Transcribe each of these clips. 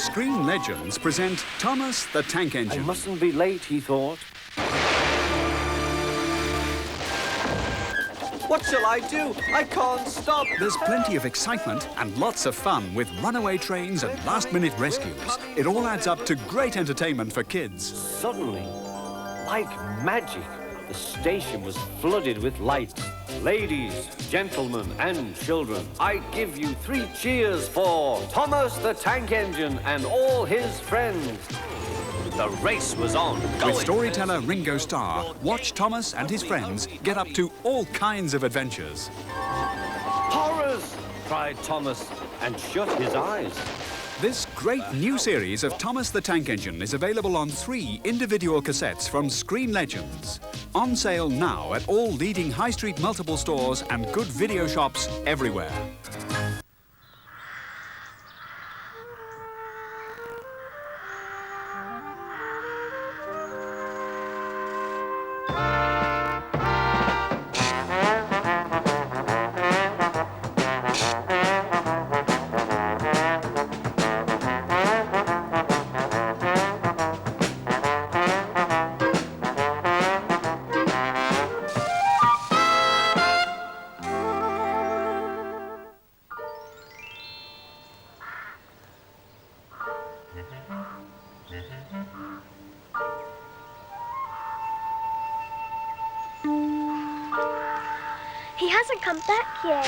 Screen Legends present Thomas the Tank Engine. I mustn't be late, he thought. What shall I do? I can't stop. There's plenty of excitement and lots of fun with runaway trains and last-minute rescues. It all adds up to great entertainment for kids. Suddenly, like magic, the station was flooded with lights. Ladies, gentlemen, and children, I give you 3 cheers for Thomas the Tank Engine and all his friends. The race was on. With storyteller Ringo Starr, watch Thomas and his friends get up to all kinds of adventures. Horrors! Cried Thomas and shut his eyes. This great new series of Thomas the Tank Engine is available on 3 individual cassettes from Screen Legends. On sale now at all leading high street multiple stores and good video shops everywhere. He hasn't come back yet.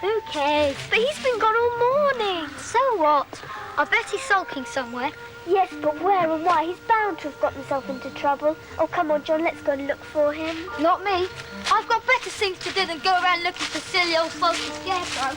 Who cares? But he's been gone all morning. So what? I bet he's sulking somewhere. Yes, but where and why? He's bound to have got himself into trouble. Oh, come on, John, let's go and look for him. Not me. I've got better things to do than go around looking for silly old folks and scarecrow.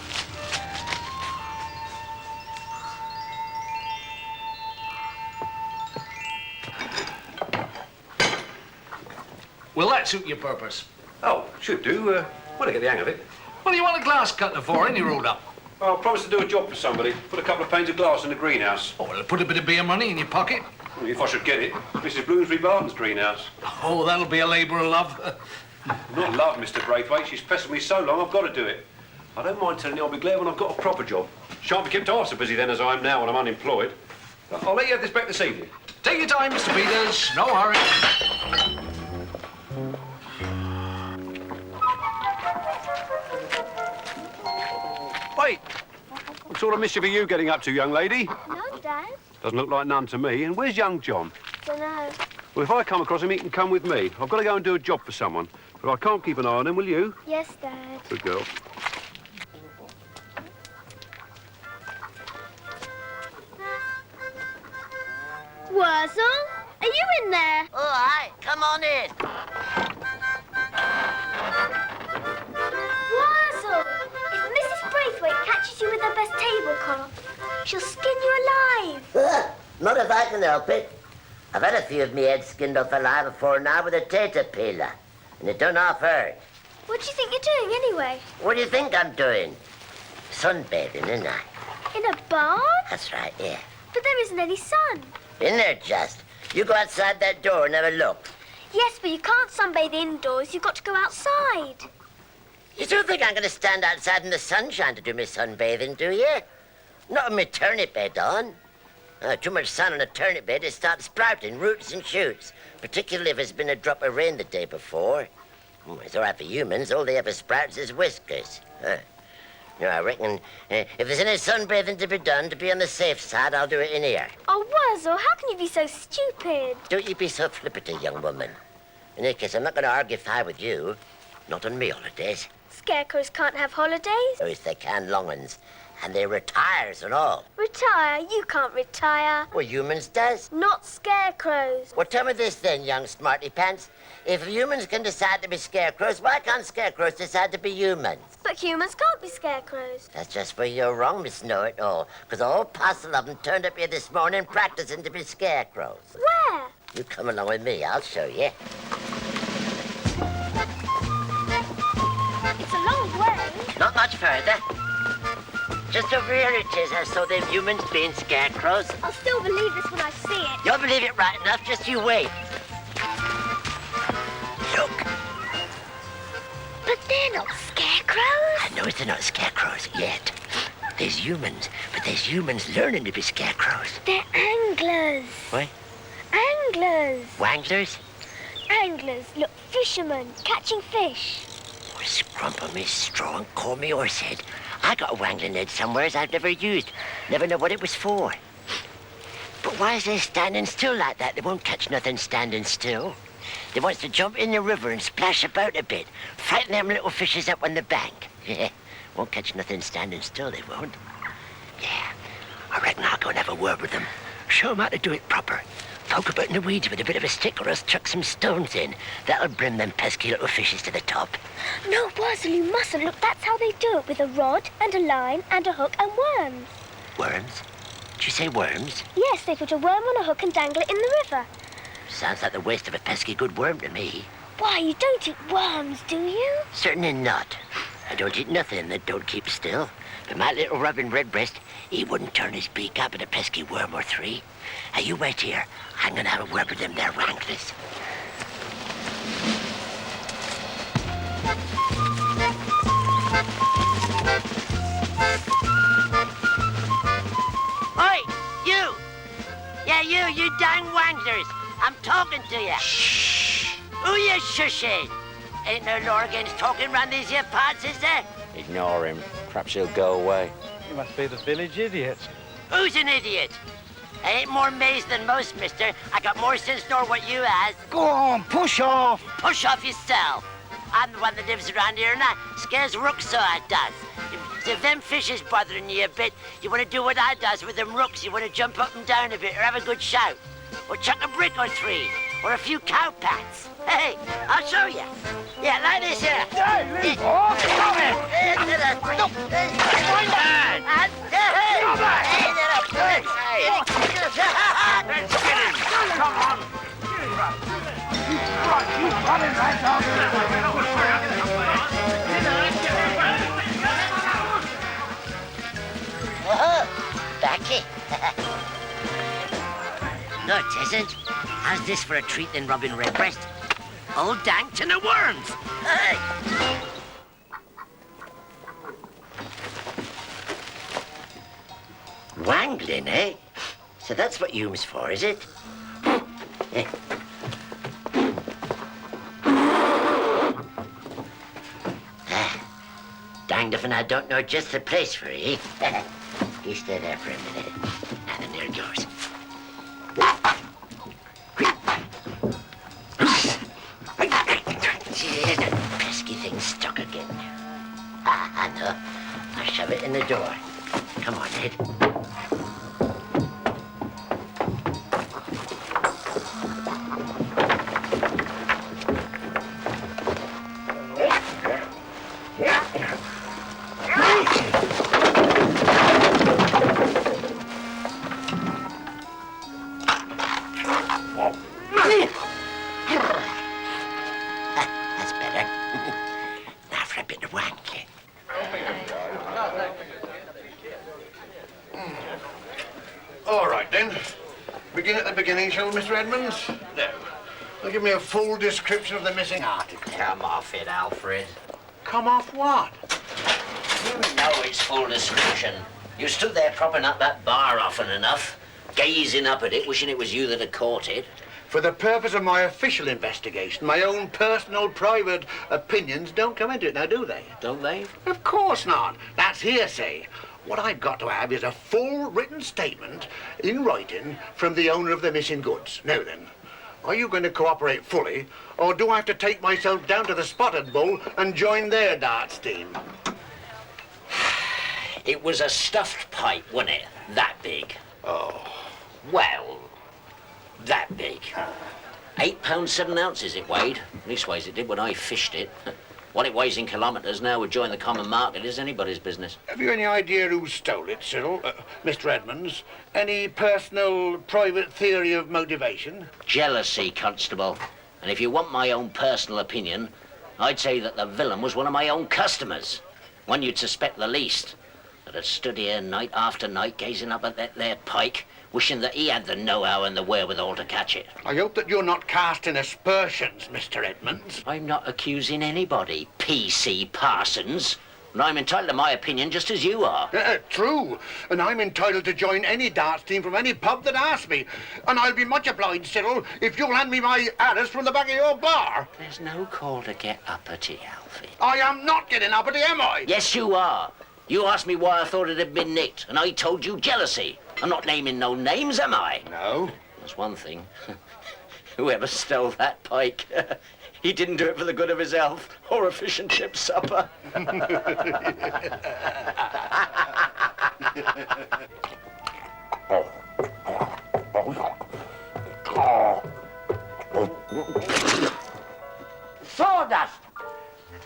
Will that suit your purpose? Oh, should do. When I get the hang of it. What do you want a glass cutter for, any rolled up? Well, I promised to do a job for somebody. Put a couple of panes of glass in the greenhouse. Oh, well, put a bit of beer money in your pocket. Well, if I should get it. Mrs. Bloomsbury Barton's greenhouse. Oh, that'll be a labour of love. Not love, Mr. Braithwaite. She's pestered me so long, I've got to do it. I don't mind telling you I'll be glad when I've got a proper job. Shan't be kept half so busy then as I am now when I'm unemployed. I'll let you have this back this evening. Take your time, Mr. Peters. No hurry. Wait! What sort of mischief are you getting up to, young lady? No, Dad. Doesn't look like none to me. And where's young John? Dunno. Well, if I come across him, he can come with me. I've got to go and do a job for someone. But I can't keep an eye on him, will you? Yes, Dad. Good girl. Worzel, are you in there? All right, come on in. Worzel, if Mrs. Braithwaite catches you with her best tablecloth, she'll skin you alive. Not if I can help it. I've had a few of me heads skinned off alive before now with a tater peeler, and it don't half hurt. What do you think you're doing anyway? What do you think I'm doing? Sunbathing, isn't I? In a barn? That's right, yeah. But there isn't any sun. In there, just. You go outside that door and have a look. Yes, but you can't sunbathe indoors. You've got to go outside. You don't think I'm going to stand outside in the sunshine to do my sunbathing, do you? Not with my turnip bed on. Too much sun on a turnip bed, it starts sprouting roots and shoots, particularly if there's been a drop of rain the day before. It's all right for humans. All they ever sprouts is whiskers. No, I reckon if there's any sunbathing to be done, to be on the safe side, I'll do it in here. Oh, Worzel, how can you be so stupid? Don't you be so flippity, young woman. In any case, I'm not going to argue with you. Not on me holidays. Scarecrows can't have holidays. Oh, yes, they can, long uns. And they retires and all. Retire? You can't retire. Well, humans does. Not scarecrows. Well, tell me this then, young smarty pants. If humans can decide to be scarecrows, why can't scarecrows decide to be humans? But humans can't be scarecrows. That's just where you're wrong, Miss Know-It-All. Because a whole parcel of them turned up here this morning practicing to be scarecrows. Where? You come along with me, I'll show you. It's a long way. Not much further. Just over here it is. I saw them humans being scarecrows. I'll still believe this when I see it. You'll believe it right enough, just you wait. Look. But they're not scarecrows. I know they're not scarecrows yet. There's humans, but there's humans learning to be scarecrows. They're anglers. What? Anglers. Wanglers? Anglers. Look, fishermen catching fish. Scrumple me straw and call me horsehead. I got a wangling head somewheres I've never used. Never know what it was for. But why is they standing still like that? They won't catch nothing standing still. They wants to jump in the river and splash about a bit. Frighten them little fishes up on the bank. Yeah, won't catch nothing standing still, they won't. Yeah, I reckon I'll go and have a word with them. Show them how to do it proper. Poke about in the weeds with a bit of a stick or else chuck some stones in. That'll bring them pesky little fishes to the top. No, Worzel, you mustn't. Look, that's how they do it, with a rod and a line and a hook and worms. Worms? Did you say worms? Yes, they put a worm on a hook and dangle it in the river. Sounds like the waste of a pesky good worm to me. Why, you don't eat worms, do you? Certainly not. I don't eat nothing that don't keep still. But my little Robin Redbreast, he wouldn't turn his beak up at a pesky worm or three. Now, you wait here. I'm gonna have a word with them there, wanglers. Oi, you! Yeah, you dang wanglers. I'm talking to you. Shh. Who you shushing? Ain't no law against talking round these here parts, is there? Ignore him. Perhaps he'll go away. You must be the village idiot. Who's an idiot? I ain't more mazed than most, mister. I got more sense nor what you has. Go on, push off. Push off yourself. I'm the one that lives around here and I scares rooks, so I does. If them fish is bothering you a bit, you want to do what I does with them rooks. You want to jump up and down a bit or have a good shout. Or chuck a brick or three. Or a few cow pats. Hey, I'll show you. Yeah, like this here. Hey, leave off. Stop it. Come on. You running right Backy. No, it isn't. How's this for a treat then, Robin Redbreast? Old dank to the worms. Hey! Wangling, eh? So that's what you'm's for, is it? Danged if I don't know just the place for you. You stay there for a minute. And then there it goes. That pesky thing stuck again. I know. I'll shove it in the door. Come on, Ed. That's better. Now for a bit of wanking. All right, then. Begin at the beginning, shall we, Mr. Edmonds? No. Well, give me a full description of the missing article. Come off it, Alfred. Come off what? You know it's full description. You stood there propping up that bar often enough, gazing up at it, wishing it was you that had caught it. For the purpose of my official investigation, my own personal, private opinions don't come into it now, do they? Don't they? Of course not. That's hearsay. What I've got to have is a full written statement in writing from the owner of the missing goods. Now then, are you going to cooperate fully, or do I have to take myself down to the Spotted Bull and join their darts team? It was a stuffed pipe, wasn't it? That big. Oh. Well, that big. 8 pounds 7 ounces it weighed. Leastways it did when I fished it. What it weighs in kilometres now would join the common market is anybody's business. Have you any idea who stole it, Cyril? Mr. Edmonds? Any personal, private theory of motivation? Jealousy, Constable. And if you want my own personal opinion, I'd say that the villain was one of my own customers. One you'd suspect the least. That had stood here night after night gazing up at that there pike, wishing that he had the know-how and the wherewithal to catch it. I hope that you're not casting aspersions, Mr. Edmonds. I'm not accusing anybody, P.C. Parsons. And I'm entitled to my opinion just as you are. True. And I'm entitled to join any darts team from any pub that asks me. And I'll be much obliged, Cyril, if you'll hand me my Alice from the back of your bar. There's no call to get uppity, Alfie. I am not getting uppity, am I? Yes, you are. You asked me why I thought it had been nicked, and I told you jealousy. I'm not naming no names, am I? No. That's one thing. Whoever stole that pike, he didn't do it for the good of his health or a fish and chip supper. Sawdust!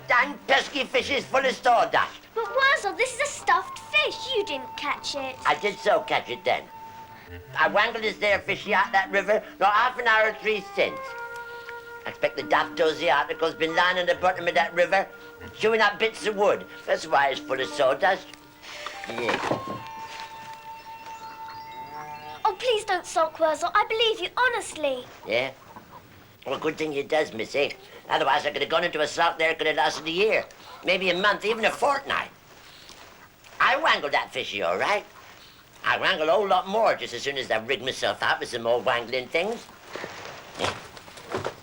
Dang pesky fish is full of sawdust. But Worzel, this is a stuffed fish. You didn't catch it. I did so catch it then. I wangled this there fishy out that river not half an hour or 3 since. I expect the daft dozy article's been lying on the bottom of that river, chewing up bits of wood. That's why it's full of sawdust. Yeah. Oh, please don't sulk, Worzel. I believe you, honestly. Yeah? Well, good thing you does, missy. Otherwise, I could have gone into a sulk there. It could have lasted a year, maybe a month, even a fortnight. I wangled that fishy, all right. I wangled a whole lot more just as soon as I rigged myself out with some more wangling things. Yeah.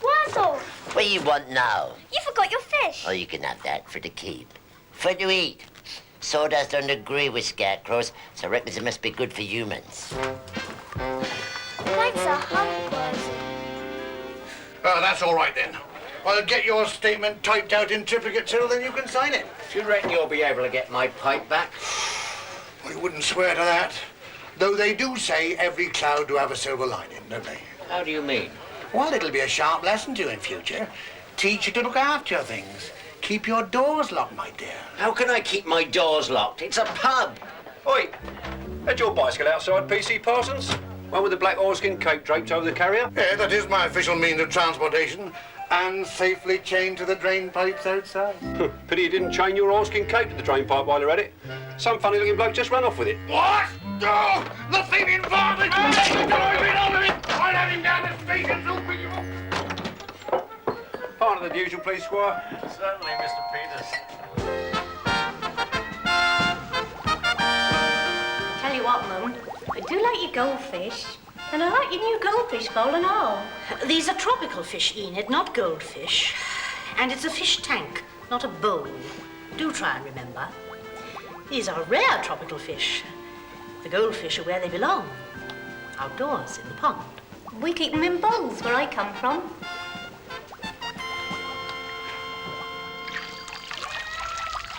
Worzel! What do you want now? You forgot your fish. Oh, you can have that for to keep. For to eat. Sawdust don't agree with scarecrows, so I reckon it must be good for humans. Thanks a hunk, Worzel. Oh, that's all right then. I'll get your statement typed out in triplicate, Cyril, then you can sign it. Do you reckon you'll be able to get my pipe back? I wouldn't swear to that. Though they do say every cloud do have a silver lining, don't they? How do you mean? Well, it'll be a sharp lesson to you in future. Teach you to look after your things. Keep your doors locked, my dear. How can I keep my doors locked? It's a pub. Oi, had your bicycle outside, PC Parsons? One with the black oilskin cape draped over the carrier? Yeah, that is my official means of transportation. And safely chained to the drain pipes outside. Pity you didn't chain your oilskin cape to the drain pipe while you're at it. Some funny-looking bloke just ran off with it. What? Oh, the thing involved! I'll have him down the station soon, will you? Part of the usual, please, Squire. Certainly, Mr. Peters. Tell you what, Mum, I do like your goldfish. And I like your new goldfish bowl and all. These are tropical fish, Enid, not goldfish. And it's a fish tank, not a bowl. Do try and remember. These are rare tropical fish. The goldfish are where they belong. Outdoors, in the pond. We keep them in bowls where I come from.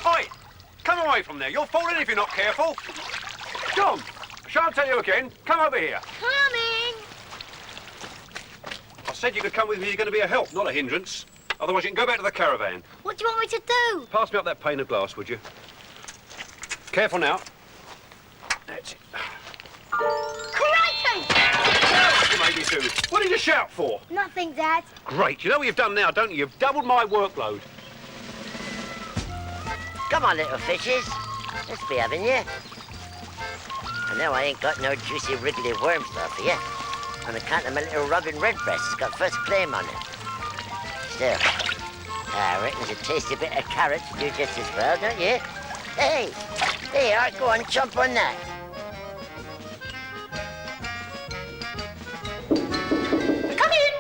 Oi! Come away from there. You'll fall in if you're not careful. John, shall I tell you again? Come over here. Coming! I said you could come with me. You're going to be a help, not a hindrance. Otherwise, you can go back to the caravan. What do you want me to do? Pass me up that pane of glass, would you? Careful now. That's it. Crikey! You made me do. What did you shout for? Nothing, Dad. Great. You know what you've done now, don't you? You've doubled my workload. Come on, little fishes. Let's be having you. I know I ain't got no juicy, wriggly worms though for you. On account of my little Robin Redbreast, it's got first claim on it. Still, I reckon a tasty bit of carrot to do just as well, don't you? Hey, there you are. Go on, chomp on that. Come in!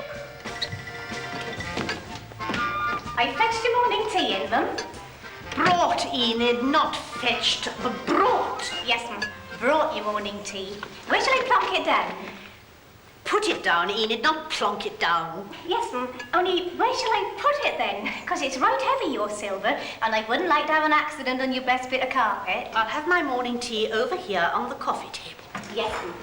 I fetched your morning tea in, Mum. Brought, Enid, not fetched, but brought. Yes, Mum. Brought your morning tea. Where shall I plonk it down? Put it down, Enid, not plonk it down. Yes, Mum. Only where shall I put it then? Because it's right heavy, your silver, and I wouldn't like to have an accident on your best bit of carpet. I'll have my morning tea over here on the coffee table. Yes, Mum.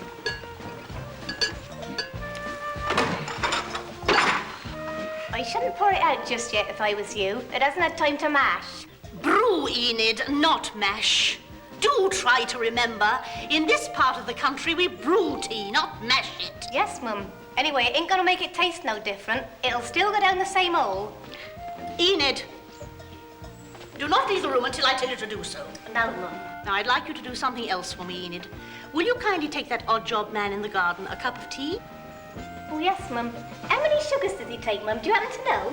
I shouldn't pour it out just yet if I was you. It hasn't had time to mash. Brew, Enid, not mash. Do try to remember, in this part of the country, we brew tea, not mash it. Yes, Mum. Anyway, it ain't gonna make it taste no different. It'll still go down the same hole. Enid, do not leave the room until I tell you to do so. No, Mum. Now, I'd like you to do something else for me, Enid. Will you kindly take that odd job man in the garden a cup of tea? Oh, yes, Mum. How many sugars does he take, Mum? Do you happen to know?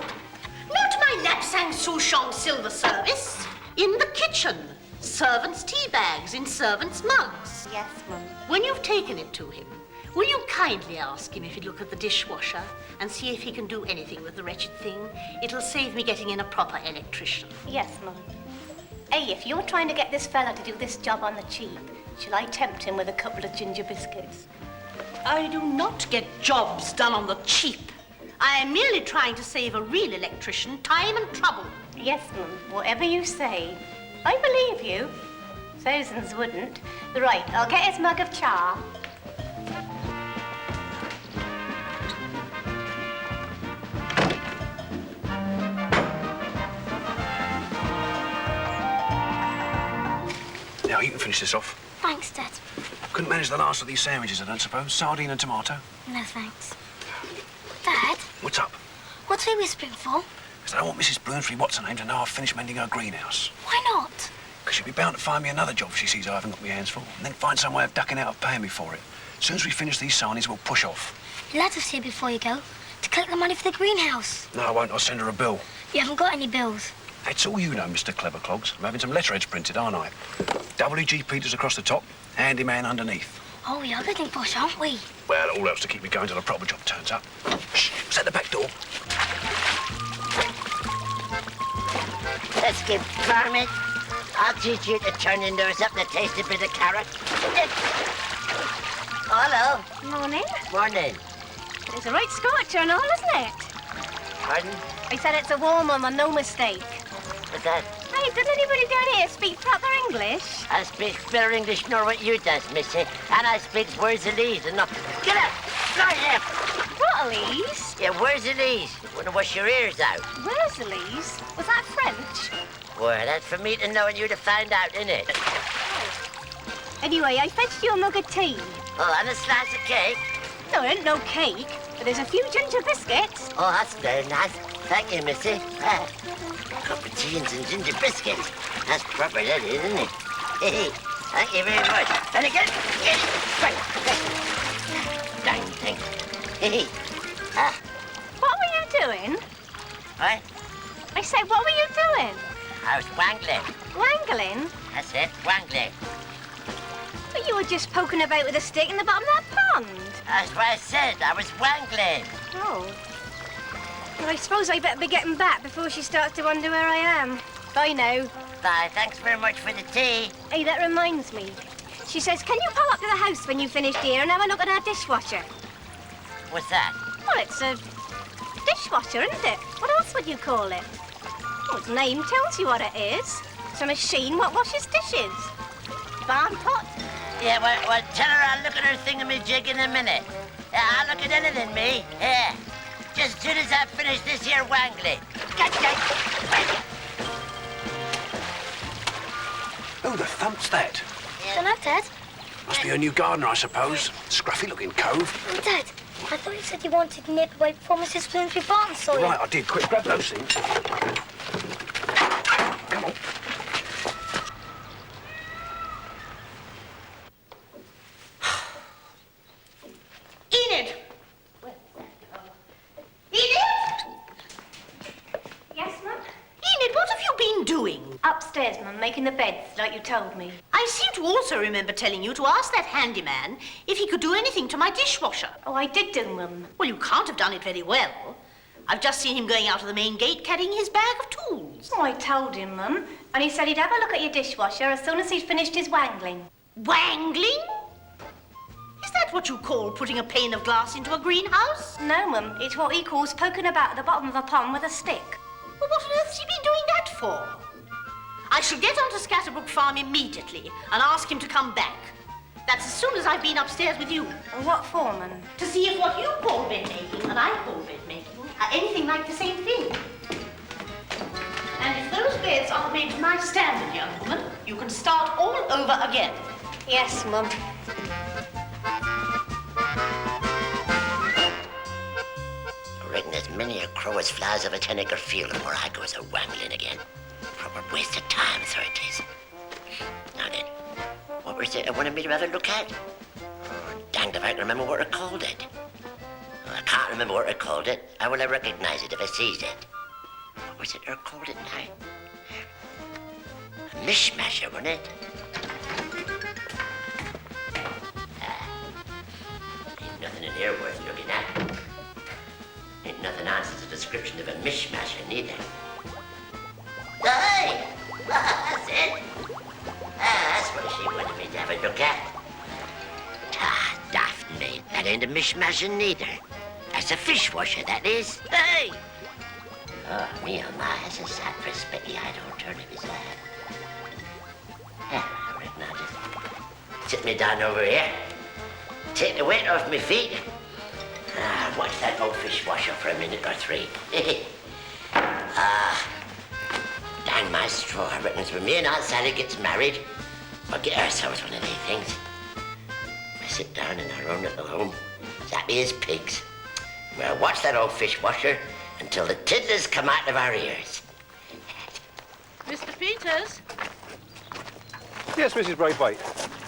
Not my Lapsang Souchong silver service. In the kitchen. Servants' tea bags in servants' mugs. Yes, Mum. When you've taken it to him, will you kindly ask him if he'd look at the dishwasher and see if he can do anything with the wretched thing? It'll save me getting in a proper electrician. Yes, Mum. Hey, if you're trying to get this fella to do this job on the cheap, shall I tempt him with a couple of ginger biscuits? I do not get jobs done on the cheap. I am merely trying to save a real electrician time and trouble. Yes, Mum. Whatever you say. I believe you. Thousands wouldn't. Right, I'll get his mug of char. Now, you can finish this off. Thanks, Dad. Couldn't manage the last of these sandwiches, I don't suppose. Sardine and tomato. No, thanks. Dad, What's up? what's he whispering for? Because I don't want Mrs. Bloomsbury, what's her name, to know I've finished mending her greenhouse. Why not? Because she'll be bound to find me another job if she sees I haven't got my hands full, and then find some way of ducking out of paying me for it. As soon as we finish these sarnies, we'll push off. You'll have to see before you go to collect the money for the greenhouse. No, I won't. I'll send her a bill. You haven't got any bills. It's all you know, Mr. Clever Clogs. I'm having some letterheads printed, aren't I? W.G. Peters across the top, handyman underneath. Oh, we are getting posh, aren't we? Well, it all helps to keep me going till a proper job turns up. Shh, set the back door. Let's get Varmint. I'll teach you to turn your nose up and taste a bit of carrot. Hello. Morning. Morning. It's a right scorcher and all, isn't it? Pardon? I said it's a warm one, and no mistake. What's that? Hey, does anybody down here speak proper English? I speak better English nor what you does, missy. And I speak Worzelese and not... Get up! Right here! What'leys? Yeah, Worzelese. Want to wash your ears out. Worzelese? Was that French? Well, that's for me to know and you to find out, innit? Anyway, I fetched you a mug of tea. Oh, and a slice of cake? No, it ain't no cake, but there's a few ginger biscuits. Oh, that's very nice. Thank you, missy. Cup of tea and some ginger biscuits. That's proper, that is, isn't it? Thank you very much. And again, right. Dang, thanks. What were you doing? What? I said, what were you doing? I was wangling. Wangling? That's it, wangling. But you were just poking about with a stick in the bottom of that pond. That's what I said. I was wangling. Oh. Well, I suppose I better be getting back before she starts to wonder where I am. Bye now. Bye, thanks very much for the tea. Hey, that reminds me. She says, can you pop up to the house when you've finished here and have a look at our dishwasher? What's that? Well, it's a dishwasher, isn't it? What else would you call it? Well, its name tells you what it is. It's a machine what washes dishes. Barn pot. Yeah, well, tell her I'll look at her thingamajig in a minute. Yeah, I'll look at anything, me. Yeah. Just as soon as I finish this here wangling. Who the thump's that? Don't know, Dad. Must be her new gardener, I suppose. Scruffy-looking cove. Oh, Dad, I thought you said you wanted to nip away before Mrs. Bloomsbury Barton saw you. Right, I did. Quick, grab those things. Come on. Enid! Enid! Yes, Mum? Enid, what have you been doing? Upstairs, Mum, making the beds, like you told me. I seem to also remember telling you to ask that handyman if he could do anything to my dishwasher. Oh, I did do, Mum. Well, you can't have done it very well. I've just seen him going out of the main gate carrying his bag of tools. Oh, I told him, Mum. And he said he'd have a look at your dishwasher as soon as he'd finished his wangling. Wangling? Is that what you call putting a pane of glass into a greenhouse? No, Mum. It's what he calls poking about at the bottom of a pond with a stick. Well, what on earth's he been doing that for? I shall get on to Scatterbrook Farm immediately and ask him to come back. That's as soon as I've been upstairs with you. And what for, Mum? To see if what you call bed making and I call bed making are anything like the same thing. And if those beds aren't made to my standard, young woman, you can start all over again. Yes, Mum. I reckon there's many a crow as flies of a tenacre field where I goes a wangling again. Proper waste of time, so it is. Now then, what was it I wanted me to have a look at? Oh, danged if I can remember what I called it. Oh, I can't remember what I called it. How will I recognize it if I sees it? What was it I called it now? Mishmasher, wasn't it? Ain't nothing in here worth looking at. Ain't nothing answers the description of a mishmasher, neither. Hey! That's it. That's what she wanted me to have a look at. Ah, daft me. That ain't a mishmasher, neither. That's a dishwasher, that is. Hey! Oh, me oh my, that's a sad prospect-eyed alternative, is that? I reckon I'll just sit me down over here. Take the weight off my feet. Watch that old dishwasher for a minute or three. Dang my straw. I reckon it's when me and Aunt Sally gets married, we'll get ourselves one of these things. We sit down in our own little home, as happy as pigs. We'll watch that old dishwasher until the tiddlers come out of our ears. Mr. Peters, Yes, Mrs. Braithwaite.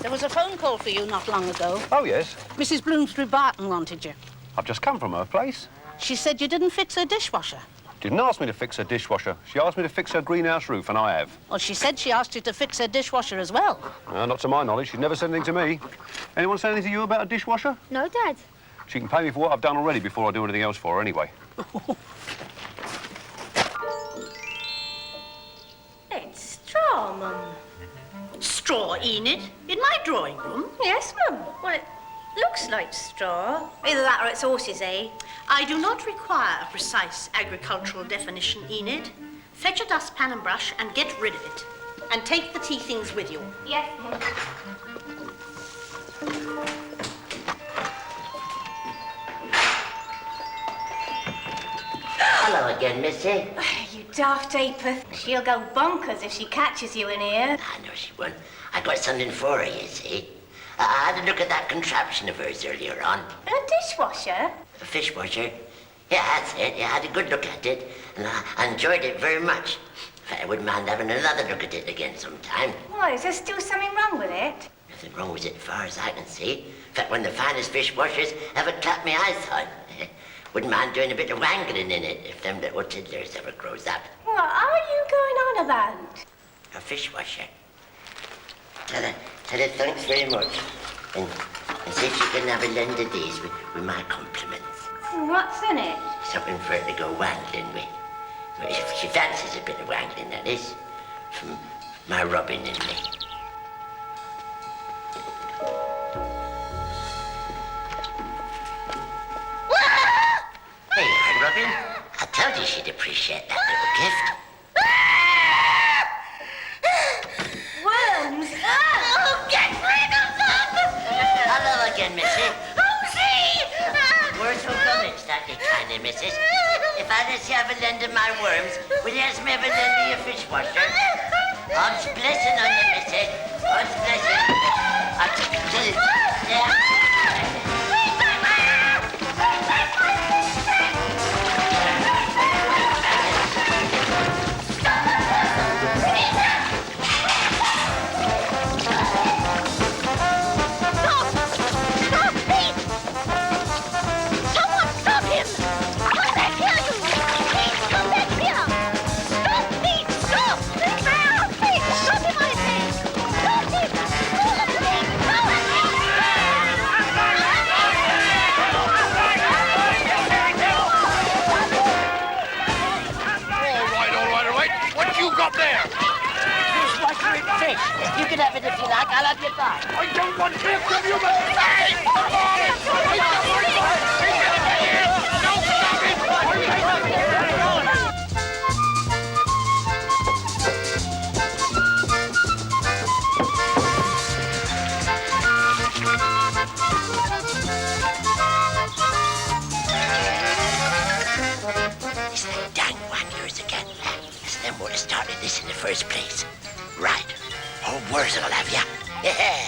there was a phone call for you not long ago. Oh, yes. Mrs. Bloomsbury Barton wanted you. I've just come from her place. She said you didn't fix her dishwasher. Didn't ask me to fix her dishwasher. She asked me to fix her greenhouse roof, and I have. Well, she said she asked you to fix her dishwasher as well. Not to my knowledge. She's never said anything to me. Anyone say anything to you about a dishwasher? No, Dad. She can pay me for what I've done already before I do anything else for her, anyway. It's straw, Mum. Straw, Enid? In my drawing room? Yes, Mum. Well, it looks like straw. Either that or it's horses, eh? I do not require a precise agricultural definition, Enid. Fetch a dustpan and brush and get rid of it. And take the tea things with you. Yes, Mum. Hello again, Missy. You daft apeth. She'll go bonkers if she catches you in here. I know she won't. I got something for her, you see. I had a look at that contraption of hers earlier on. A dishwasher? A dishwasher. Yeah, that's it. Yeah, I had a good look at it, and I enjoyed it very much. In fact, I wouldn't mind having another look at it again sometime. Why, is there still something wrong with it? Nothing wrong with it as far as I can see. In fact, one of the finest dishwashers ever clapped my eyes on. Wouldn't mind doing a bit of wangling in it if them little tiddlers ever grows up. What are you going on about? A dishwasher. Tell her thanks very much. And see if she can have a lend of these with my compliments. What's in it? Something for her to go wangling with. Well, if she fancies a bit of wangling, that is. From my Robin and me. There you are, Robin. I told you she'd appreciate that little gift. Worms! Oh, get rid of them! Hello again, Missy. Oh, see! Worzel Gummidge, that you tiny missus. If I let you have a lend of my worms, will you ask me have a lend of your dishwasher? Odds blessing on you, Missy. Odds blessing. Yeah. You can have it if you like. I'll have your back. I don't want to hear from you, It's the dang wanderers again. It's them would have started this in the first place. Right. Oh, Worzel will have ya. Yeah.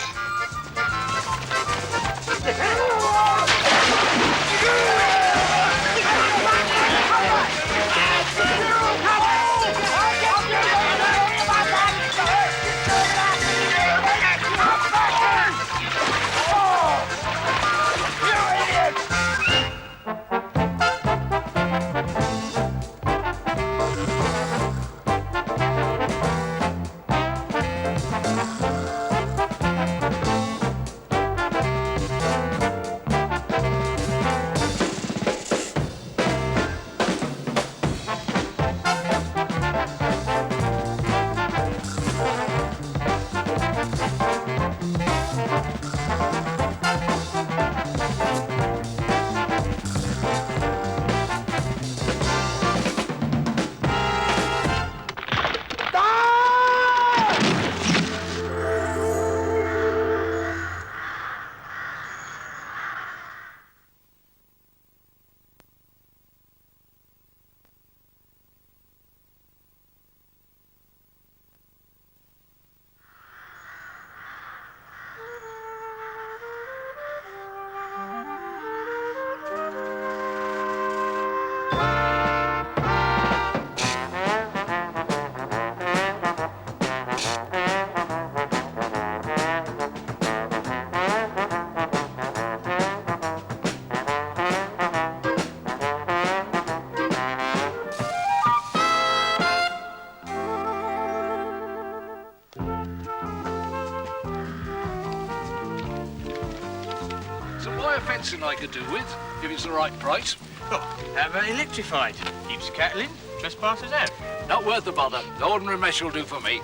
wire fencing I could do with, if it's the right price. Oh, how about electrified? Keeps cattle in, trespassers out. Not worth the bother. The ordinary mesh will do for me.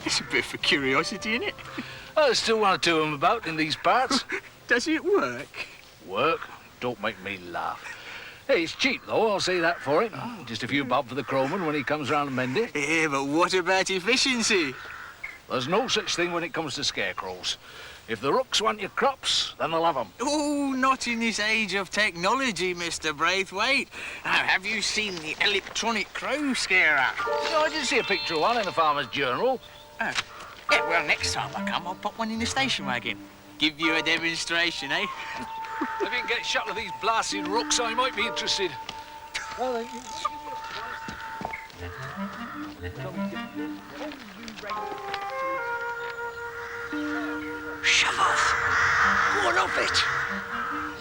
It's a bit for curiosity, isn't it? Oh, there's still one or two of them about in these parts. Does it work? Work? Don't make me laugh. Hey, it's cheap, though, I'll say that for it. Just a few bob for the crowman when he comes round and mend it. Yeah, but what about efficiency? There's no such thing when it comes to scarecrows. If the rooks want your crops, then they'll have them. Oh, not in this age of technology, Mr. Braithwaite. Now, have you seen the electronic crow scarer? No, I did see a picture of one in the Farmer's Journal. Oh. Yeah, well, next time I come, I'll put one in the station wagon. Give you a demonstration, eh? If you can get shot of these blasted rooks, I might be interested. Shove off. Go on off it.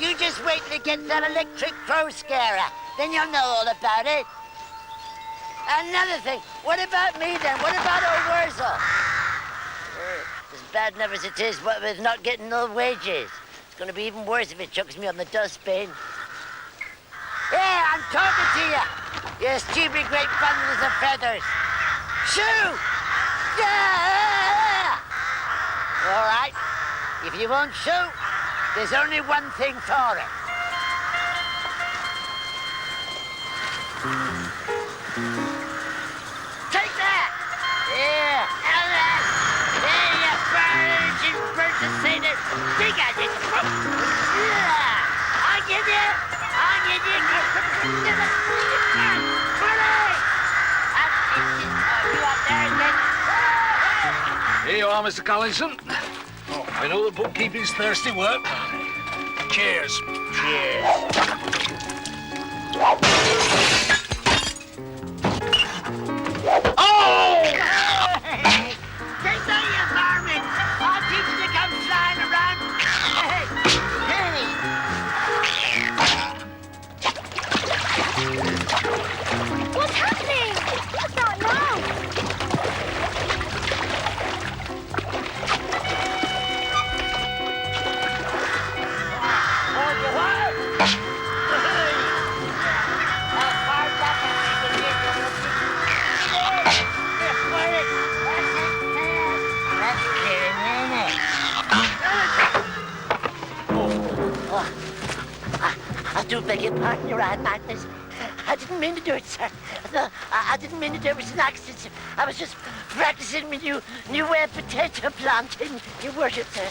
You just wait till you get that electric crow scarer. Then you'll know all about it. Another thing, what about me then? What about old Worzel? As bad enough as it is, what with not getting no wages. It's going to be even worse if it chucks me on the dustbin. Hey, I'm talking to you. You stupid great bundles of feathers. Shoo! Yeah! All right. If you won't shoot, there's only one thing for it. Take that! Yeah, and that! There you virgin bird to say this! Dig at it! Yeah! I'll give you! You up there, then? Here you are, Mr. Collinson. Oh, I know the bookkeeping's thirsty work. Cheers. Cheers. Oh! Take that, you varmint! I'll teach you to come flying around. Hey! What's happening? I don't know. I do beg your pardon, Your Honor Magnus. I didn't mean to do it, sir. No, I didn't mean to do it. It was an accident. I was just practicing my new way of potato planting, Your Worship, sir.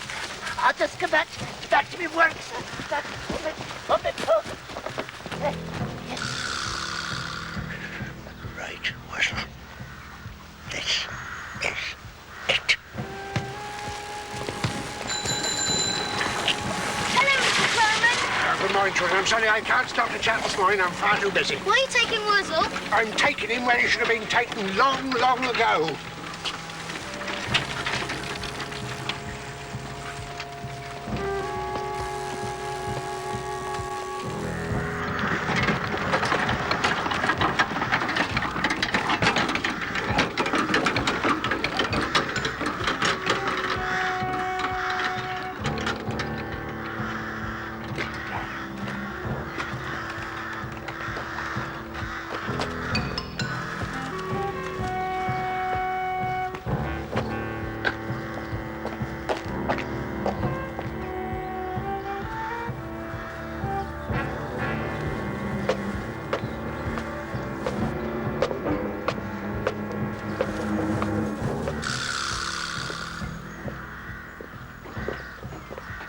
I'll just go back to my work, sir. Back on my pub. Yes. Right, Worzel. This is it. Hello, Mr. Clerman. Good morning, children. I'm sorry I can't stop to chat this morning. I'm far too busy. Why are you taking Worzel? I'm taking him where he should have been taken long, long ago.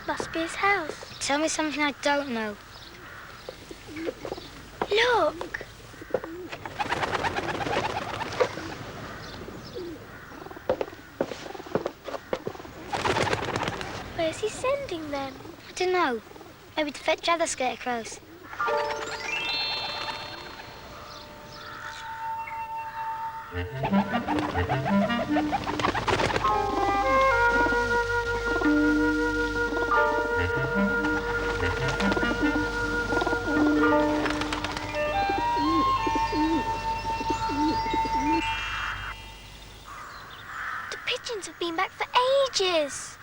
Must be his house. Tell me something I don't know. Look. Where's he sending them? I don't know. Maybe to fetch other scarecrows. The pigeons have been back for ages.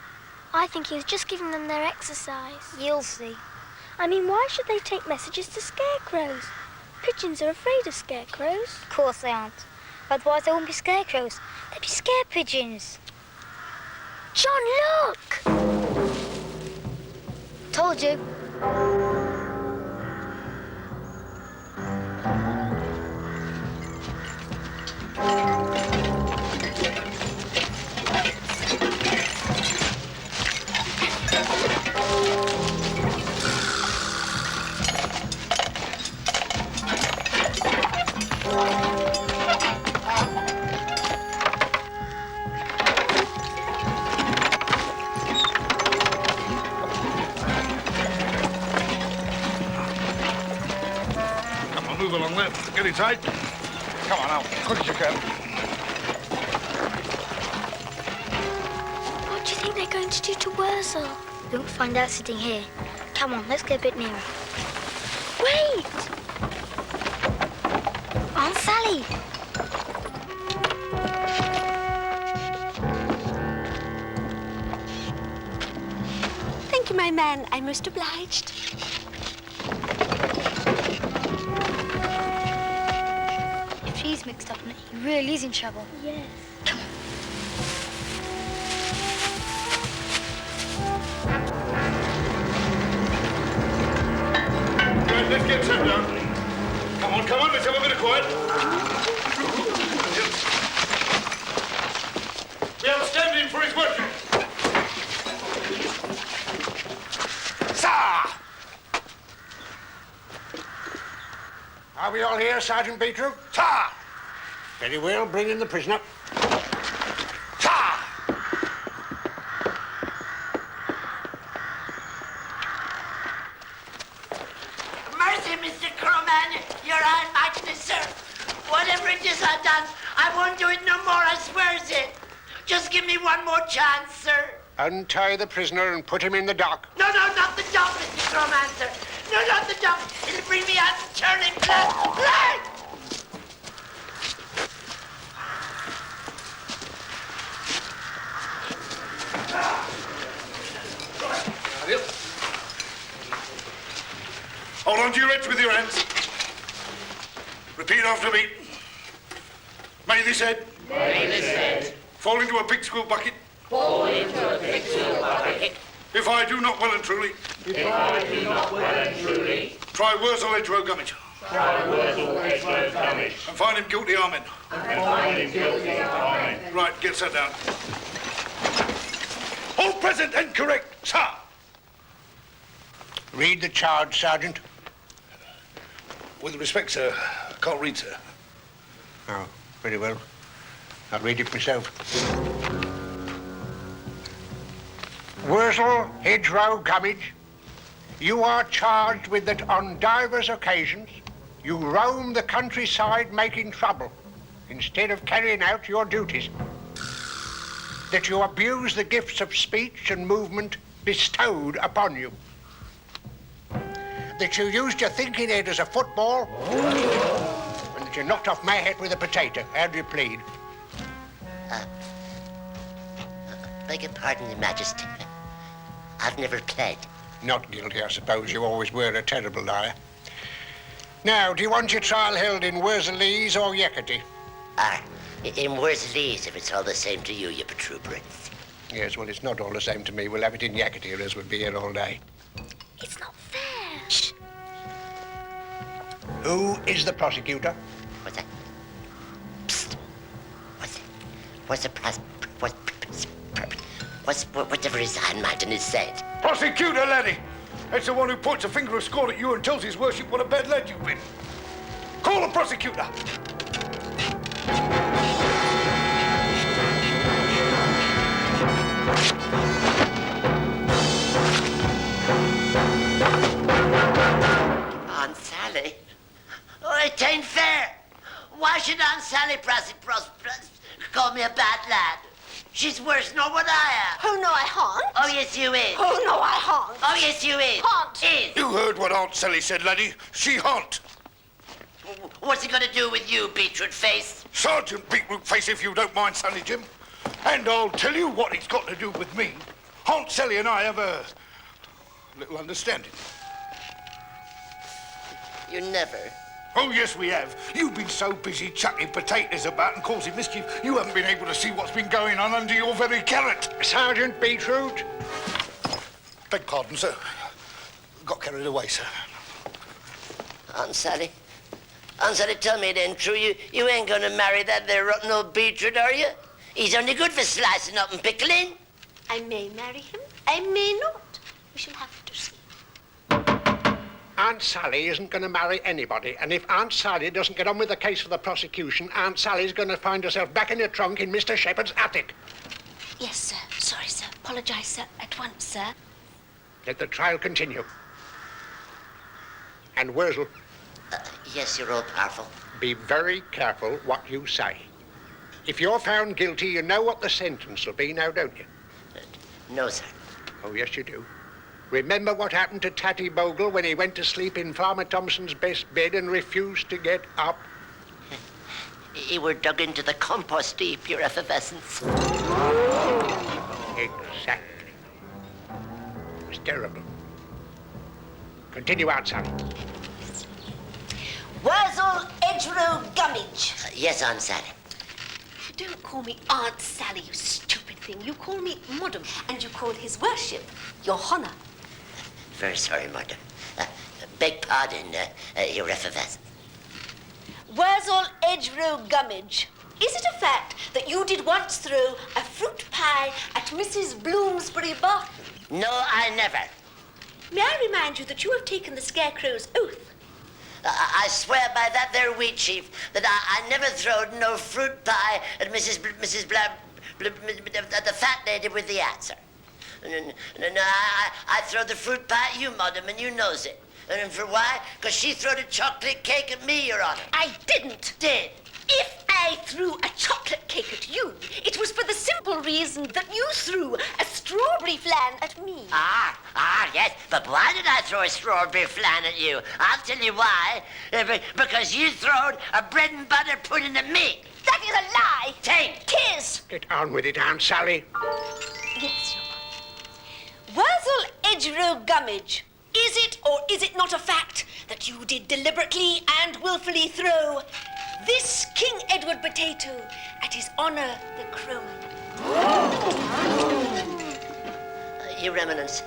I think he was just giving them their exercise. You'll see. I mean, why should they take messages to scarecrows? Pigeons are afraid of scarecrows. Of course they aren't. Otherwise they wouldn't be scarecrows. They'd be scare pigeons. John, look! Told you. Move along there. Get it tight. Come on now, quick as you can. What do you think they're going to do to Worzel? We won't find out sitting here. Come on, let's get a bit nearer. Wait! Aunt Sally! Thank you, my man. I'm most obliged. If she's mixed up in it, he really is in trouble. Yes. Right, let's get set down. Come on, let's have a bit of quiet. We are standing for his worship. Sir! Are we all here, Sergeant Beetroot? Sir! Very well, bring in the prisoner. Sir! Mercy, Mr. Crowman. Your High Majesty, sir. Whatever it is I've done, I won't do it no more, I swears it. Just give me one more chance, sir. Untie the prisoner and put him in the dock. No, not the dog, Mr. Crowman, sir. No, not the dog. It'll bring me out to turning blood. Blood! Hold on to your heads with your hands. Repeat after me. May this head. May this head. Fall into a pig squill bucket. Fall into a pig squill bucket. If I do not well and truly. If I do not well and truly. Try Worzel Gummidge. Try Worzel Gummidge. And find him guilty, amen. And find him guilty, amen. Right, get sat down. All present and correct, sir. Read the charge, Sergeant. With respect, sir, I can't read, sir. Oh, very well. I'll read it myself. Worzel Gummidge, you are charged with that on divers occasions you roam the countryside making trouble instead of carrying out your duties. That you abuse the gifts of speech and movement bestowed upon you. That you used your thinking head as a football, and that you knocked off my head with a potato. How do you plead? Beg your pardon, Your Majesty. I've never pled. Not guilty, I suppose. You always were a terrible liar. Now, do you want your trial held in Worzelese or Yekati? In Worzelese, if it's all the same to you, you protuberance. Yes, well, it's not all the same to me. We'll have it in Yekati, or else we'll be here all day. It's not fair. Shh. Who is the prosecutor? What's that? Psst. What's whatever his handmaiden has said? Prosecutor, laddie. That's the one who points a finger of scorn at you and tells his worship what a bad lad you've been. Call the prosecutor. Aunt Sally? Oh, it ain't fair. Why should Aunt Sally call me a bad lad? She's worse nor what I am. Oh, no, I haunt. Oh, yes, you is. Oh, no, I haunt. Oh, yes, you is. Haunt. Is. You heard what Aunt Sally said, laddie. She haunt. What's it got to do with you, Beetroot Face? Sergeant Beetroot Face, if you don't mind, Sonny Jim. And I'll tell you what it's got to do with me. Aunt Sally and I have a little understanding. You never. Oh, yes, we have. You've been so busy chucking potatoes about and causing mischief, you haven't been able to see what's been going on under your very carrot. Sergeant Beetroot. Beg pardon, sir. Got carried away, sir. Aunt Sally, tell me it ain't true. You ain't gonna marry that there rotten old Beetroot, are you? He's only good for slicing up and pickling. I may marry him, I may not. We shall have to see. Aunt Sally isn't going to marry anybody, and if Aunt Sally doesn't get on with the case for the prosecution, Aunt Sally's going to find herself back in her trunk in Mr. Shepherd's attic. Yes, sir. Sorry, sir. Apologise, sir. At once, sir. Let the trial continue. And Worzel, Yes, you're all powerful. be very careful what you say. If you're found guilty, you know what the sentence will be now, don't you? No, sir. Oh, yes, you do. Remember what happened to Tatty Bogle when he went to sleep in Farmer Thompson's best bed and refused to get up? He were dug into the compost heap, your effervescence. Exactly. It was terrible. Continue on, Sally. Worzel Gummidge. Yes, Aunt Sally. Don't call me Aunt Sally, you stupid thing. You call me Madam, and you call his worship your honour. Very sorry, madam. Beg pardon, your effervescence. Worzel Gummidge. Is it a fact that you did once throw a fruit pie at Mrs. Bloomsbury Barton? No, I never. May I remind you that you have taken the Scarecrow's oath? I swear by that there wheat chief that I never throwed no fruit pie at the fat lady with the answer. No, I throw the fruit pie at you, madam, and you knows it. And for why? Because she throwed a chocolate cake at me, your honor. I didn't. Did. If I threw a chocolate cake at you, it was for the simple reason that you threw a strawberry flan at me. Yes. But why did I throw a strawberry flan at you? I'll tell you why. Because you throwed a bread and butter pudding at me. That is a lie. Take. Tis. Get on with it, Aunt Sally. Yes, Your Honor. Worzel Gummidge. Is it or is it not a fact that you did deliberately and willfully throw this King Edward potato at His Honour the Crowman? Your Eminence,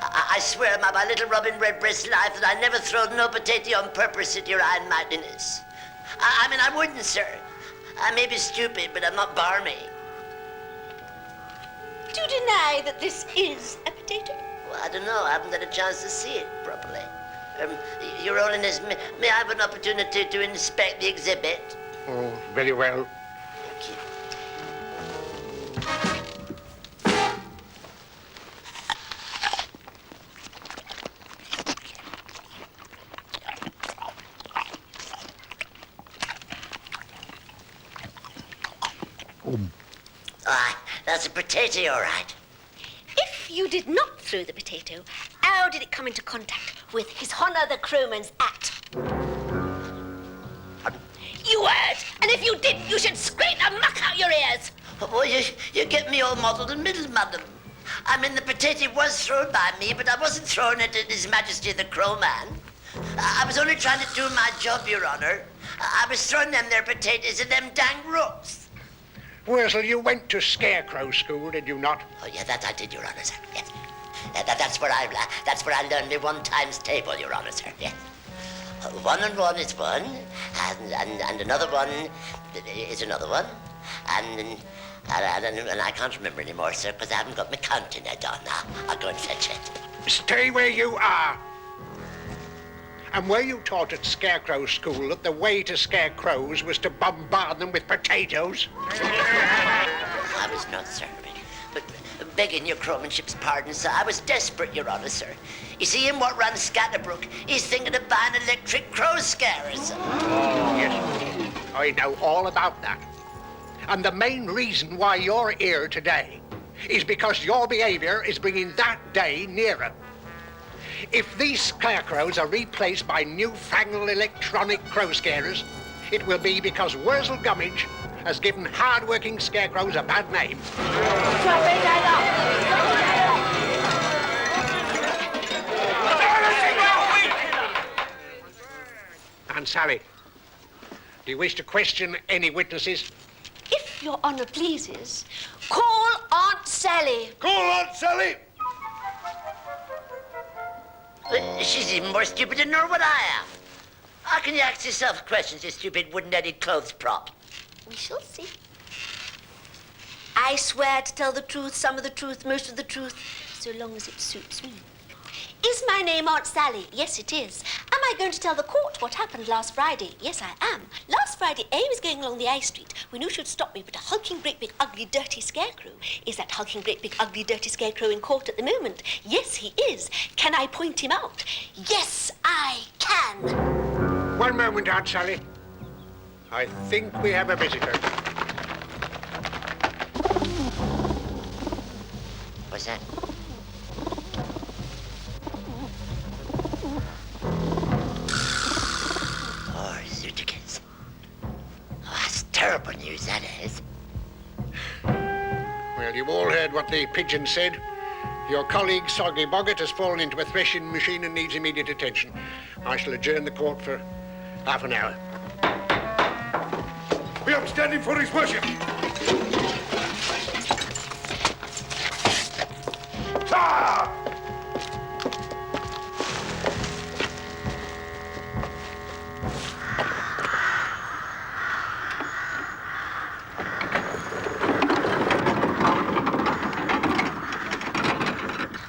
I swear by my little Robin Redbreast's life that I never throwed no potato on purpose at your Iron Mightiness. I mean, I wouldn't, sir. I may be stupid, but I'm not barmy. Do you deny that this is a potato? Well, I don't know. I haven't had a chance to see it properly. Your Holiness, may I have an opportunity to inspect the exhibit? Oh, very well. Thank you. That's a potato, all right. If you did not throw the potato, how did it come into contact with His Honour the Crowman's hat? You heard, and if you did, you should scrape the muck out your ears. Well, you get me all muddled in middle, madam. I mean, the potato was thrown by me, but I wasn't throwing it at His Majesty the Crowman. I was only trying to do my job, Your Honour. I was throwing them their potatoes at them dang rooks. Worzel, you went to Scarecrow School, did you not? Oh, yeah, that I did, Your Honour, sir. Yes. That's where I learned me 1 times table, Your Honour, sir. Yes. 1 and 1 is 1, and another 1 is another 1, and I can't remember anymore, sir, because I haven't got my counting head on now. I'll go and fetch it. Stay where you are. And were you taught at Scarecrow School that the way to scare crows was to bombard them with potatoes? I was not, sir. But begging your crowmanship's pardon, sir, I was desperate, Your Honour, sir. You see, him what runs Scatterbrook, he's thinking of buying electric crow scarers, sir. Oh, yes. I know all about that. And the main reason why you're here today is because your behaviour is bringing that day nearer. If these scarecrows are replaced by newfangled electronic crow scarers, it will be because Worzel Gummidge has given hard-working scarecrows a bad name. Aunt Sally, do you wish to question any witnesses? If Your Honour pleases, call Aunt Sally. Call Aunt Sally! She's even more stupid than nor what I am. How can you ask yourself questions, you stupid wooden-headed clothes prop? We shall see. I swear to tell the truth, some of the truth, most of the truth, so long as it suits me. Is my name Aunt Sally? Yes, it is. Am I going to tell the court what happened last Friday? Yes, I am. Last Friday, A was going along the High Street. We knew she would stop me, but a hulking, great, big, ugly, dirty scarecrow. Is that hulking, great, big, ugly, dirty scarecrow in court at the moment? Yes, he is. Can I point him out? Yes, I can. One moment, Aunt Sally. I think we have a visitor. What's that? Oh, zootikins. Oh, that's terrible news, that is. Well, you've all heard what the pigeon said. Your colleague, Soggy Boggart, has fallen into a threshing machine and needs immediate attention. I shall adjourn the court for half an hour. Be upstanding for his worship. Ah!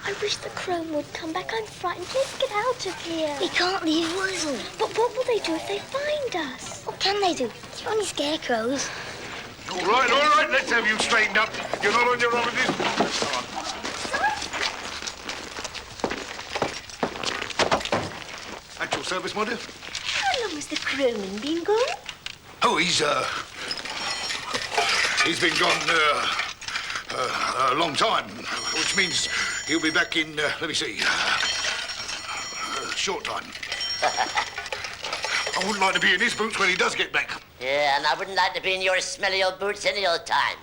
I wish the crone would come back. I'm frightened. Please get out of here. We can't leave Worzel. But what will they do if they find us? What can they do? They're only scarecrows. All right, let's have you straightened up. You're not on your own with this. Come on. At your service, my dear. How long has the crowman been gone? Oh, he's been gone, a long time, which means he'll be back in, let me see, a short time. I wouldn't like to be in his boots when he does get back. Yeah, and I wouldn't like to be in your smelly old boots any old time.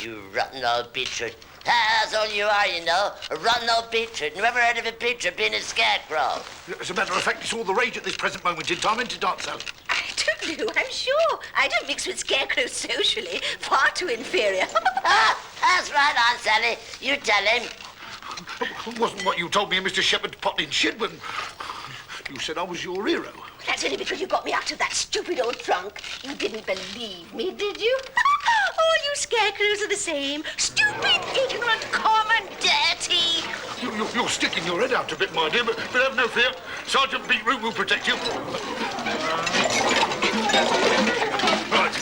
You rotten old beetroot. That's all you are, you know. A rotten old beetroot. Never heard of a beetroot being a scarecrow. As a matter of fact, it's all the rage at this present moment in time, isn't it, Aunt Sally? I don't know, I'm sure. I don't mix with scarecrows socially. Far too inferior. That's right, Aunt Sally. You tell him. It wasn't what you told me and Mr. Shepherd popped in shed when you said I was your hero. That's only because you got me out of that stupid old trunk. You didn't believe me, did you? All you scarecrows are the same. Stupid, ignorant, common, dirty. You're sticking your head out a bit, my dear, but have no fear. Sergeant Beetroot will protect you. Right.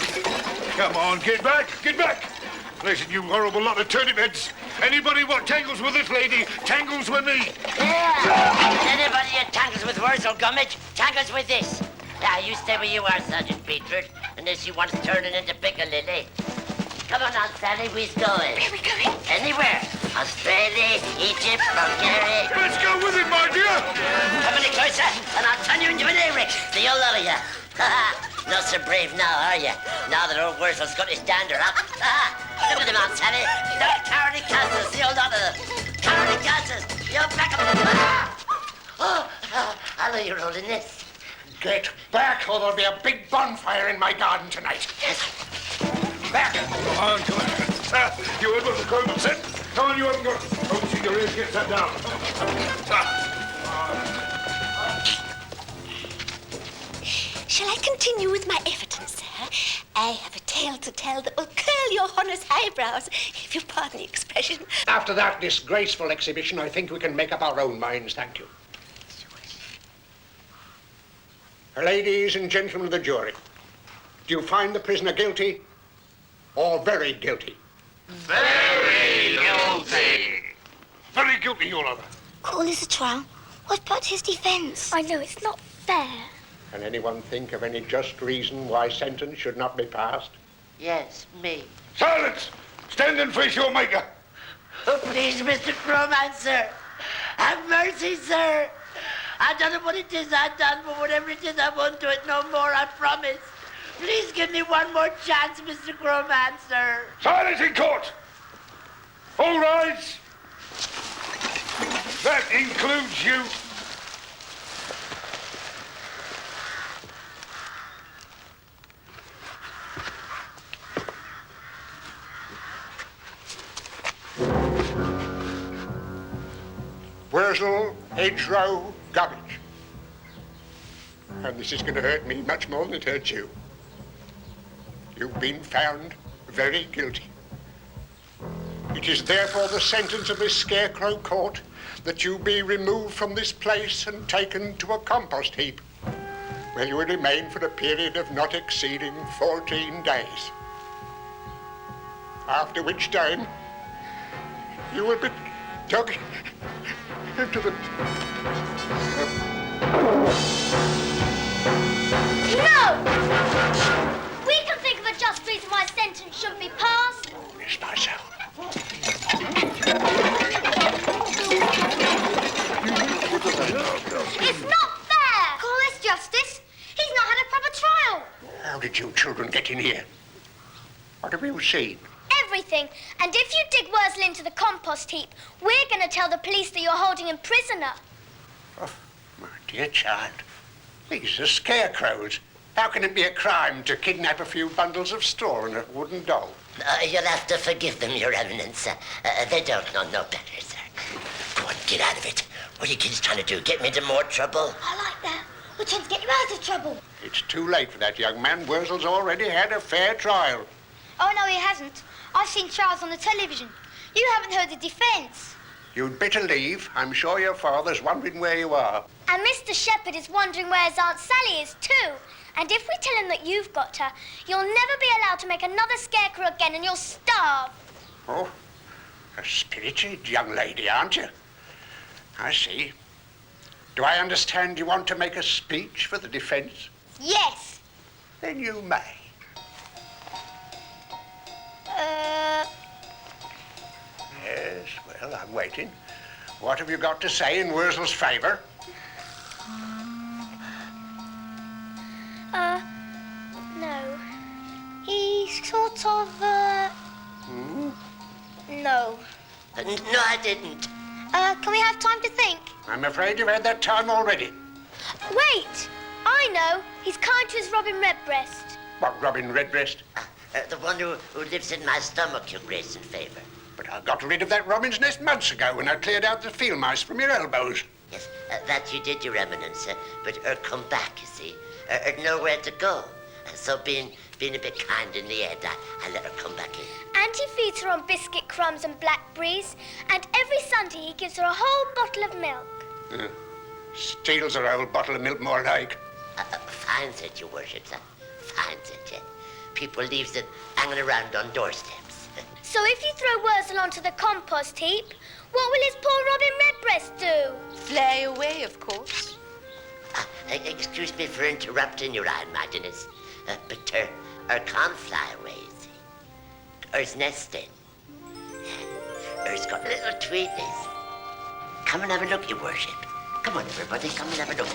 Come on, get back, get back. Listen, you horrible lot of turnip heads. Anybody what tangles with this lady, tangles with me. Yeah. Anybody that tangles with Worzel Gummidge, tangles with this. Now, you stay where you are, Sergeant Beetroot, unless you want to turn it into Piccadilly. Come on, Aunt Sally, we's going. Where are we going? Anywhere. Australia, Egypt, Bulgaria. Let's go with it, my dear. Come any closer, and I'll turn you into an A-Rick. The old lot of you. Not so brave now, are you? Now that old Worzel's got his dander up. Look at him, Aunt Sally. They're cowardly castles, the old lot of them. Cowardly castles. You'll back up. I know you're holding this. Get back, or there'll be a big bonfire in my garden tonight. Yes. Back. Come on. You heard what the crowman said? Come on, you haven't got... Oh, see your ears, get that down. Shall I continue with my evidence, sir? I have a tale to tell that will curl your Honour's eyebrows, if you pardon the expression. After that disgraceful exhibition, I think we can make up our own minds, thank you. Ladies and gentlemen of the jury, do you find the prisoner guilty or very guilty? Very guilty. Very guilty, Your Honour. Call this a trial. What about his defence? I know, it's not fair. Can anyone think of any just reason why sentence should not be passed? Yes, me. Silence! Stand and face your maker. Oh, please, Mr. Crowman, sir. Have mercy, sir. I don't know what it is I've done, but whatever it is, I won't do it no more, I promise. Please give me one more chance, Mr. Crowman, sir. Silence in court! All rise. That includes you. Worzel Gummidge. And this is going to hurt me much more than it hurts you. You've been found very guilty. It is therefore the sentence of this scarecrow court that you be removed from this place and taken to a compost heap, where you will remain for a period of not exceeding 14 days. After which time, you will be dug into the... No! We can think of a just reason why a sentence shouldn't be passed. Miss myself. It's not fair! Call this justice. He's not had a proper trial. How did you children get in here? What have you seen? Everything. And if you dig Worzel into the compost heap, we're going to tell the police that you're holding him prisoner. Oh, my dear child. These are scarecrows. How can it be a crime to kidnap a few bundles of straw and a wooden doll? You'll have to forgive them, Your Eminence. They don't know no better, sir. Go on, get out of it. What are you kids trying to do? Get me into more trouble? I like that. We're trying to get you out of trouble. It's too late for that, young man. Worzel's already had a fair trial. Oh, no, he hasn't. I've seen trials on the television. You haven't heard the defence. You'd better leave. I'm sure your father's wondering where you are. And Mr. Shepherd is wondering where his Aunt Sally is too. And if we tell him that you've got her, you'll never be allowed to make another scarecrow again and you'll starve. Oh, a spirited young lady, aren't you? I see. Do I understand you want to make a speech for the defence? Yes. Then you may. Yes, well, I'm waiting. What have you got to say in Worzel's favour? No. He's sort of, No. No, I didn't. Can we have time to think? I'm afraid you've had that time already. Wait! I know. He's kind to his Robin Redbreast. What, Robin Redbreast? The one who lives in my stomach, Your Grace, in favour. But I got rid of that robin's nest months ago when I cleared out the field mice from your elbows. Yes, that you did, Your Eminence. But come back, you see. Nowhere to go. So being a bit kind in the head, I let her come back in. And he feeds her on biscuit crumbs and blackberries. And every Sunday he gives her a whole bottle of milk. Steals her old bottle of milk more like. Fine, said Your Worship, sir. Fine, said you. People leaves it hanging around on doorsteps. So if you throw Worzel onto the compost heap, what will his poor Robin Redbreast do? Fly away, of course. Excuse me for interrupting, Your Highness, but her can't fly away, you see. Her's nesting. Her's got little tweetnies. Come and have a look, Your Worship. Come on, everybody, come and have a look.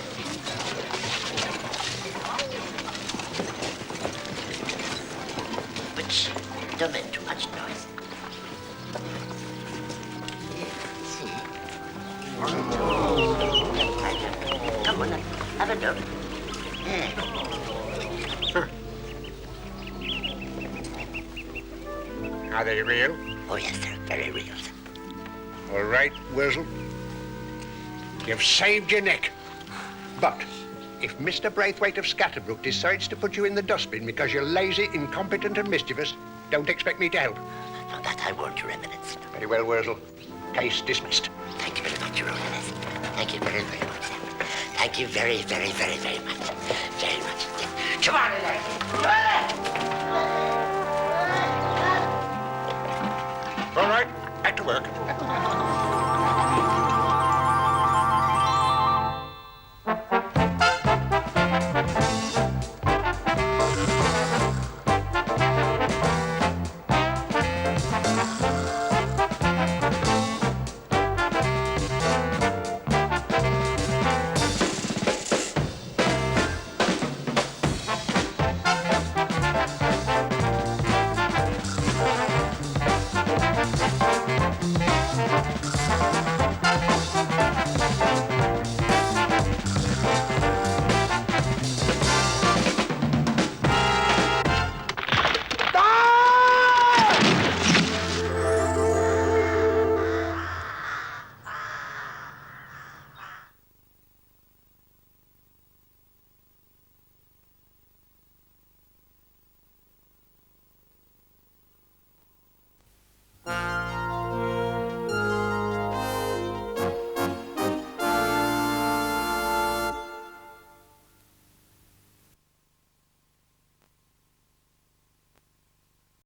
But don't make too much noise. See? Come on, have a look. Are they real? Oh, yes, they're very real. All right, Worzel. You've saved your neck. But if Mr. Braithwaite of Scatterbrook decides to put you in the dustbin because you're lazy, incompetent, and mischievous, don't expect me to help. No, that I won't, Your Eminence. Very well, Worzel. Case dismissed. Thank you very much, Your Eminence. Thank you very, very much. Thank you very, very, very, very much. Very much. Come on, All right, back to work.